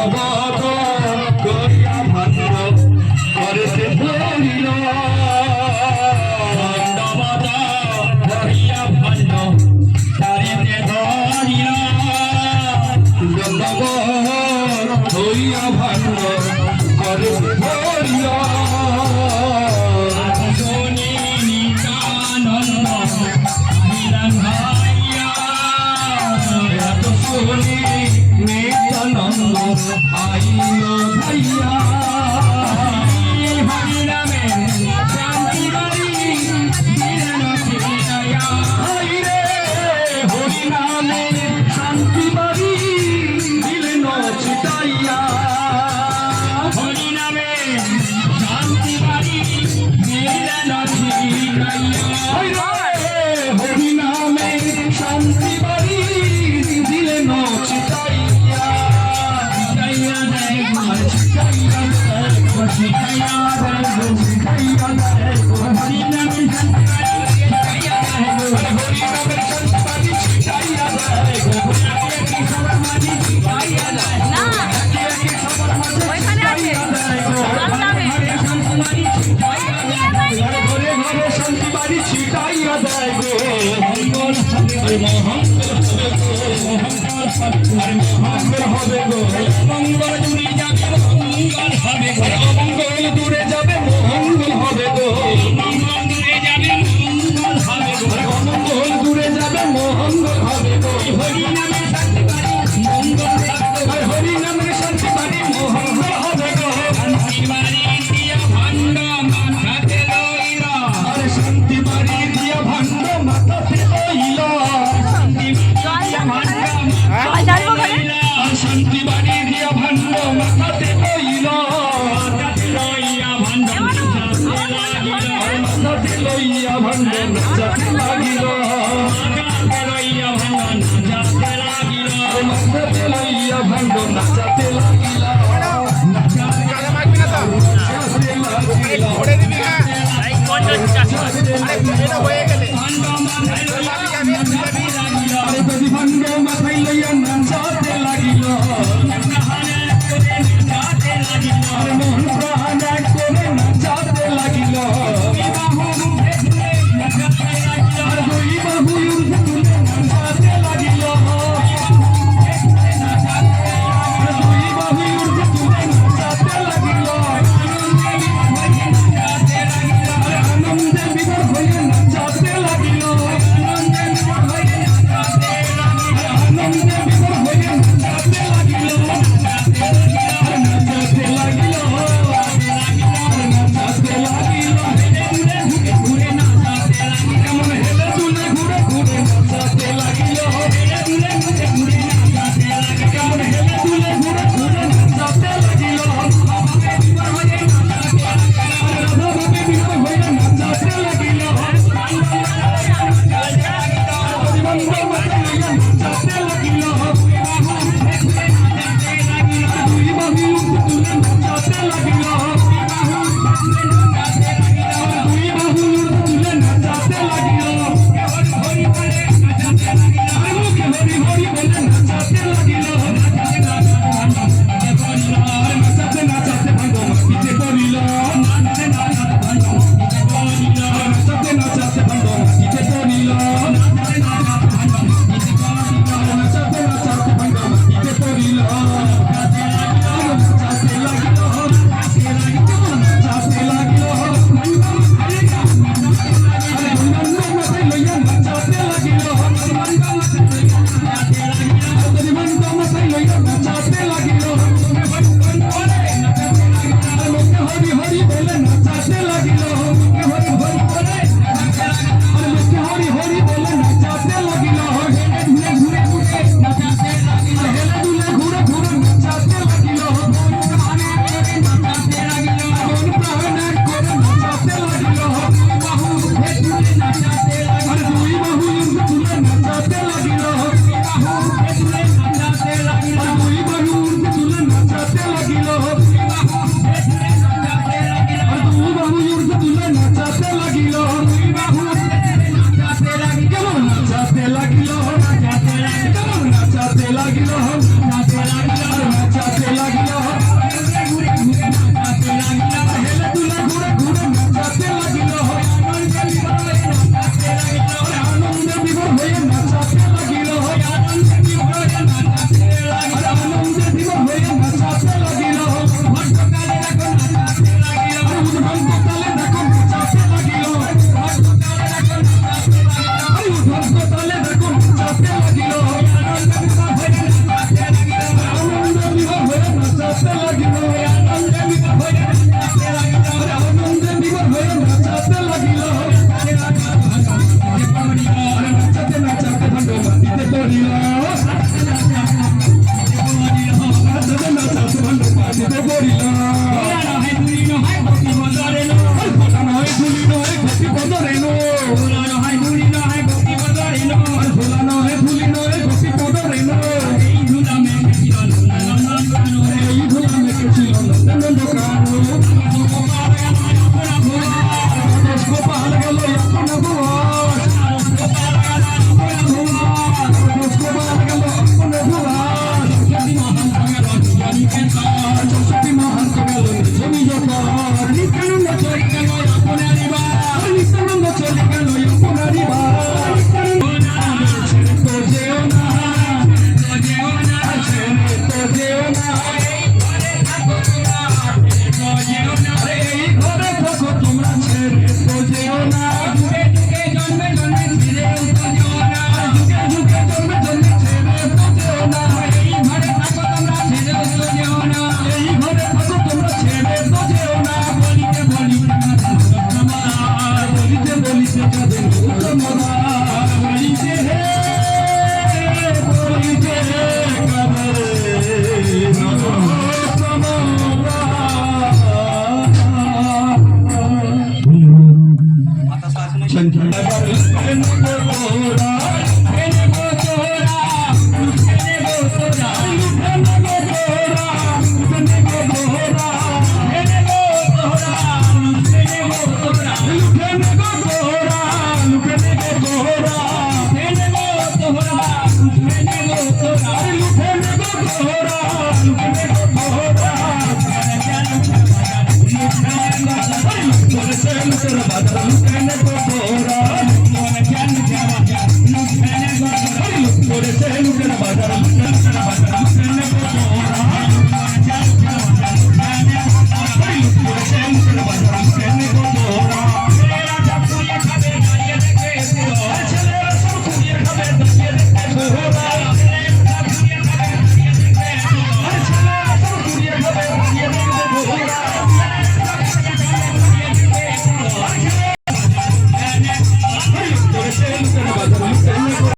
দণ্ডবত করিয়া ভাণ্ড করেছে ধরিল দণ্ডবত করিয়া ভাণ্ড করেছে ধরিল দণ্ডবত করিয়া ভাণ্ড করেছে ধরিল নিত্যানন্দ আইল ভাইয়া হরি নামে শান্তি বাড়ি হরি নামে শান্তি বাড়ি দিলেন চিতাইয়া হরি নামে শান্তি বাড়ি দিলেন চিতাইয়া হরি নামে শান্তি বাড়ি দিলেন চিতাইয়া দূরে যাবে মঙ্গল হবে গো দূরে যাবে মঙ্গল হবে গো হরি নামে শান্তি বাড়ি মঙ্গল হরি নামে শান্তি বাড়ি মঙ্গল হবে গো শান্তি বাড়ি দিয়া ভাণ্ড মাথাতে লইল আরে শান্তি বাড়ি দিয়া ভাণ্ড মাথাতে লইল শান্তি শান্তি বাড়ি দিয়া ভাণ্ড মাথাতে লইল মাথাতে লইয়া ভাণ্ড নাচাতে লাগিল মাথাতে লইয়া ভাণ্ড নাচাতে লাগিল ভাণ্ড মাথায় লইয়া নাচাতে লাগিল মন প্রাণ এক করে নাচাতে লাগিল দুই বাহু ঊর্ধ্বে তুলে নাচাতে লাগিল দুই বাহু ঊর্ধ্বে তুলে নাচাতে লাগিল আনন্দে বিভোর হয়ে নাচাতে লাগিল আনন্দে বিভোর হয়ে নাচাতে লাগিল Oh